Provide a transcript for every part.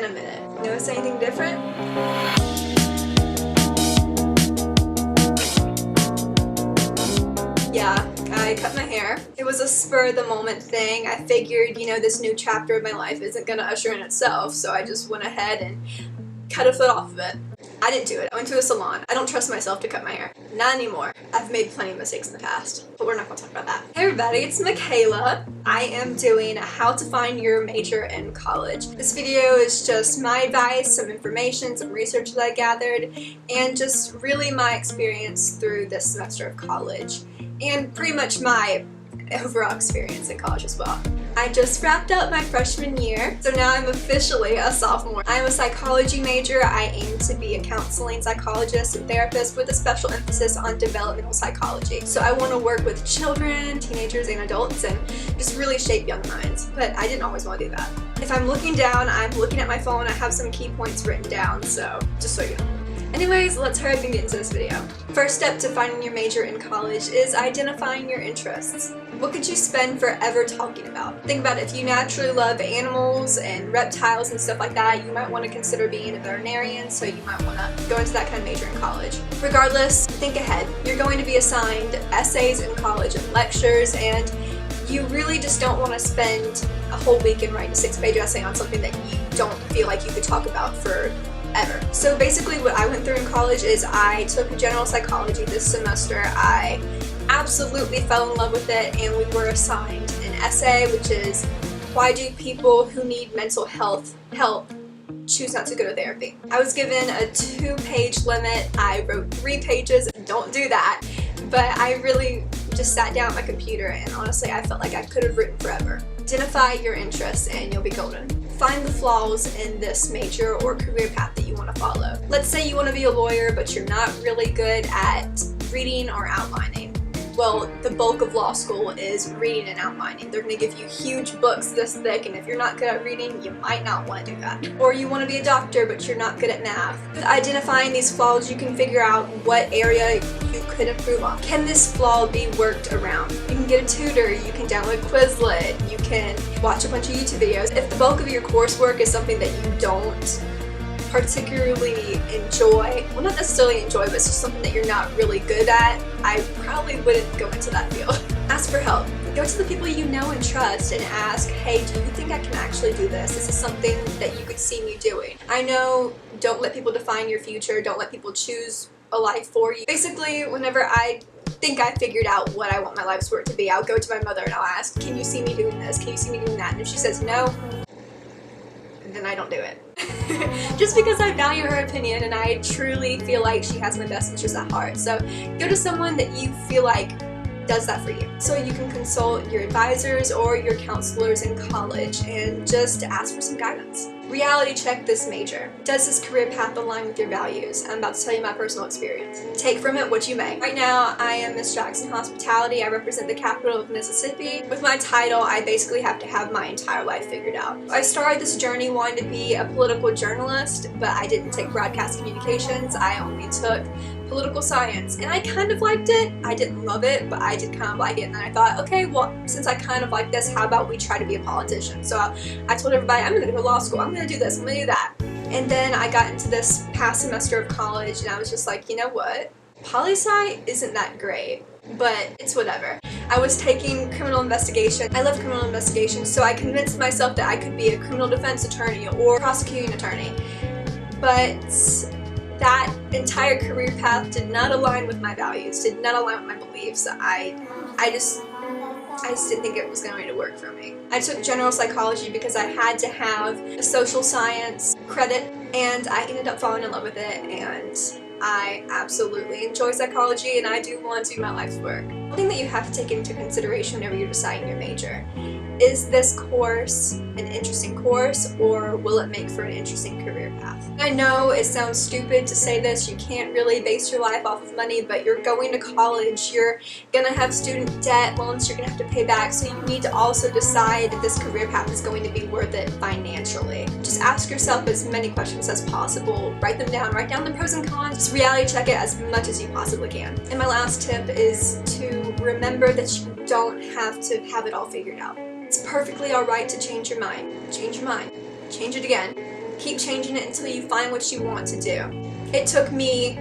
a minute. Notice anything different? Yeah, I cut my hair. It was a spur of the moment thing. I figured, you know, this new chapter of my life isn't gonna usher in itself, so I just went ahead and cut a foot off of it. I didn't do it. I went to a salon. I don't trust myself to cut my hair. Not anymore. I've made plenty of mistakes in the past, but we're not gonna talk about that. Hey everybody, it's Makayla. I am doing how to find your major in college. This video is just my advice, some information, some research that I gathered, and just really my experience through this semester of college, and pretty much my overall experience in college as well. I just wrapped up my freshman year, so now I'm officially a sophomore. I'm a psychology major. I aim to be a counseling psychologist and therapist with a special emphasis on developmental psychology. So I want to work with children, teenagers, and adults and just really shape young minds. But I didn't always want to do that. If I'm looking down, I'm looking at my phone. I have some key points written down, so just so you know. Anyways, let's hurry up and get into this video. First step to finding your major in college is identifying your interests. What could you spend forever talking about? Think about it. If you naturally love animals and reptiles and stuff like that, you might want to consider being a veterinarian, so you might want to go into that kind of major in college. Regardless, think ahead. You're going to be assigned essays in college and lectures, and you really just don't want to spend a whole weekend writing a 6-page essay on something that you don't feel like you could talk about for ever. So basically what I went through in college is I took general psychology this semester. I absolutely fell in love with it, and we were assigned an essay, which is why do people who need mental health help choose not to go to therapy. I was given a 2-page limit. I wrote 3 pages. Don't do that. But I really just sat down at my computer, and honestly I felt like I could have written forever. Identify your interests and you'll be golden. Find the flaws in this major or career path that you want to follow. Let's say you want to be a lawyer, but you're not really good at reading or outlining. Well, the bulk of law school is reading and outlining. They're going to give you huge books this thick, and if you're not good at reading, you might not want to do that. Or you want to be a doctor, but you're not good at math. With identifying these flaws, you can figure out what area you could improve on. Can this flaw be worked around? You can get a tutor, you can download Quizlet, you can watch a bunch of YouTube videos. If the bulk of your coursework is something that you don't particularly enjoy, well, not necessarily enjoy, but it's just something that you're not really good at, I probably wouldn't go into that field. Ask for help. Go to the people you know and trust and ask, hey, do you think I can actually do this? This is something that you could see me doing. I know, don't let people define your future, don't let people choose a life for you. Basically, whenever I think I figured out what I want my life's work to be, I'll go to my mother and I'll ask, can you see me doing this? Can you see me doing that? And if she says no, then I don't do it. Just because I value her opinion and I truly feel like she has my best interests at heart. So go to someone that you feel like does that for you. So you can consult your advisors or your counselors in college and just ask for some guidance. Reality check this major. Does this career path align with your values? I'm about to tell you my personal experience. Take from it what you may. Right now, I am Miss Jackson Hospitality. I represent the capital of Mississippi. With my title, I basically have to have my entire life figured out. I started this journey wanting to be a political journalist, but I didn't take broadcast communications. I only took political science, and I kind of liked it. I didn't love it, but I did kind of like it, and then I thought, okay, well, since I kind of like this, how about we try to be a politician? So I told everybody, I'm gonna go to law school, I'm gonna do this, I'm gonna do that. And then I got into this past semester of college, and I was just like, you know what? Poli-sci isn't that great, but it's whatever. I was taking criminal investigation. I love criminal investigation, so I convinced myself that I could be a criminal defense attorney or prosecuting attorney. But that entire career path did not align with my values, did not align with my beliefs. I just didn't think it was going to work for me. I took general psychology because I had to have a social science credit, and I ended up falling in love with it, and I absolutely enjoy psychology, and I do want to do my life's work. One thing that you have to take into consideration whenever you're deciding your major: is this course an interesting course, or will it make for an interesting career path? I know it sounds stupid to say this, you can't really base your life off of money, but you're going to college, you're gonna have student debt, loans you're gonna have to pay back, so you need to also decide if this career path is going to be worth it financially. Just ask yourself as many questions as possible, write them down, write down the pros and cons, just reality check it as much as you possibly can. And my last tip is to remember that you don't have to have it all figured out. It's perfectly alright to change your mind. Change your mind. Change it again. Keep changing it until you find what you want to do. It took me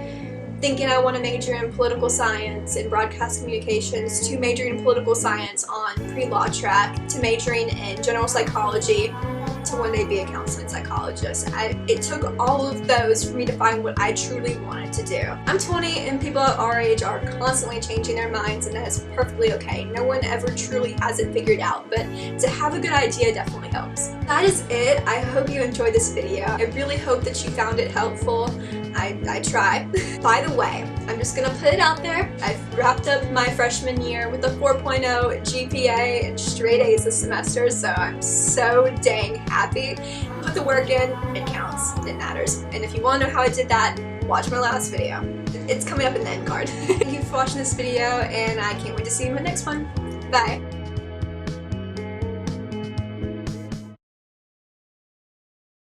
thinking I want to major in political science and broadcast communications to majoring in political science on pre-law track to majoring in general psychology to one day be a counseling psychologist. It took all of those for me to find what I truly wanted to do. I'm 20 and people at our age are constantly changing their minds, and that is perfectly okay. No one ever truly has it figured out, but to have a good idea definitely helps. That is it. I hope you enjoyed this video. I really hope that you found it helpful. I try. By the way, I'm just gonna put it out there. I've wrapped up my freshman year with a 4.0 GPA and straight A's this semester, so I'm so dang happy. Put the work in, it counts, it matters. And if you wanna know how I did that, watch my last video. It's coming up in the end card. Thank you for watching this video, and I can't wait to see you in the next one. Bye.